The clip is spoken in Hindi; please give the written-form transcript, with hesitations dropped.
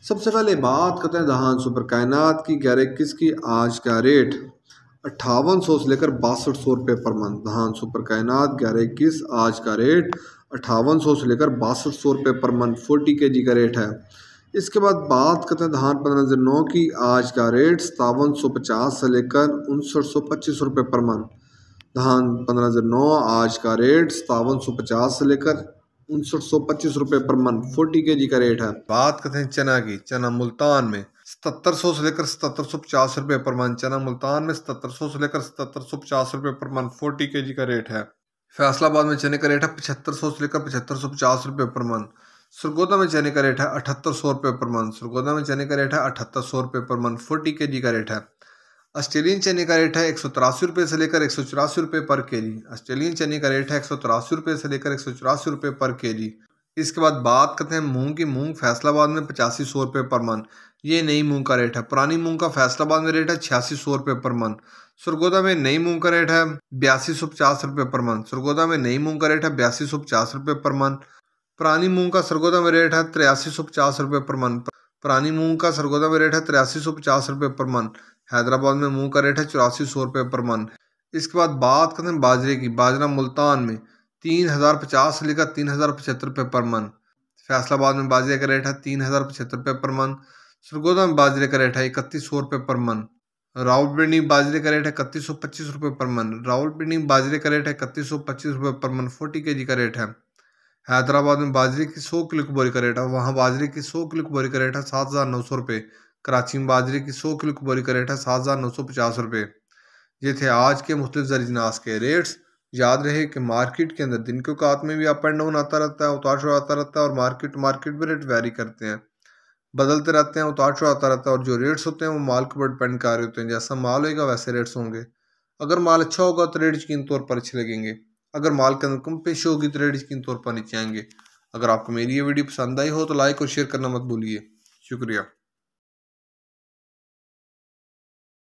सबसे पहले बात करते हैं दहान सुपर कायनात की 11-21 की। आज का रेट 5800 से लेकर 6200 रुपये पर मंथ। दहान सुपर कायनात 11-21 आज का रेट 5800 से लेकर 6200 रुपये पर मंथ 40 kg का रेट है। इसके बाद बात करते हैं दहान 1509 की। आज का रेट 5750 से लेकर 5925 रुपये पर मंथ। दहान 1509 आज का रेट 5750 से लेकर 5925 रुपये पर मंथ 40 kg का रेट है। बात करते हैं चना की। चना मुल्तान में 7700 से लेकर 7750 रुपये पर मंथ। चना मुल्तान में 7700 से लेकर 7750 रुपये पर मंथ 40 kg का रेट है। फैसलाबाद में चने का रेट है 7500 से लेकर 7550 रुपये पर मंथ। सरगोदा में चने का रेट है 7800 रुपये पर मंथ। सरगोदा में चने का रेट है 7800 रुपये पर मंथ 40 kg का रेट है। ऑस्ट्रेलियन चने का रेट है 183 रुपये से लेकर 184 रुपये पर केजी। ऑस्ट्रेलियन चने का रेट है 183 रुपये से लेकर 184 रुपये पर केजी। इसके बाद बात करते हैं मूंग की। मूंग फैसलाबाद में 8500 रुपये पर मन। ये नई मूंग का रेट है। पुरानी मूंग का फैसलाबाद में रेट है 8600 रुपये पर मन। सरगोदा में नई मूंग का रेट है 8250 रुपये पर मन। सरगोदा में नई मूंग का रेट है 8250 रुपये पर मन। पुरानी मूंग का सरगोदा में रेट है 8350 रुपये पर मन। पुरानी मूंग का सरगोदा में रेट है 8350 रुपये पर मन। हैदराबाद में मूंग का रेट है 8400 रुपये पर मन। इसके बाद बात करते हैं बाजरे की। बाजरा मुल्तान में 3050 से लेकर 3075 रुपये पर मन। फैसलाबाद में बाजरे का रेट है 3075 रुपये पर मन। सरगोदा में बाजरे का रेट है 3100 रुपये पर मन। रावलपिंडी बाजरे का रेट है 3125 रुपये पर मन। रावलपिंडी बाजरे का रेट है 3125 रुपये पर मन 40 kg का रेट है। हैदराबाद में बाजरे की 100 किलो की बोरी का रेट है। वहाँ बाजरे की 100 किलो की बोरी का रेट है 7900 रुपये। कराची में बाजरे की 100 किलो की बोरी का रेट है 7950 रुपये। ये थे आज के मुख्तलिफ ज़रिअनास के रेट्स। याद रहे कि मार्केट के अंदर दिन के औकात में भी अप एंड डाउन आता रहता है, उतार चढ़ाव आता रहता है, और मार्केट में रेट वेरी करते हैं, बदलते रहते हैं, उतार चढ़ाव आता रहता है। और जो रेट्स होते हैं वो माल के ऊपर डिपेंड कर रहे होते हैं। जैसा माल होगा वैसे रेट्स होंगे। अगर माल अच्छा होगा तो रेट यकीनी तौर पर अच्छे लगेंगे। अगर माल के अंदर कम पेश होगी तो रेट यकीनी तौर पर नीचे आएंगे। अगर आपको मेरी ये वीडियो पसंद आई हो तो लाइक और शेयर करना मत भूलिए। शुक्रिया।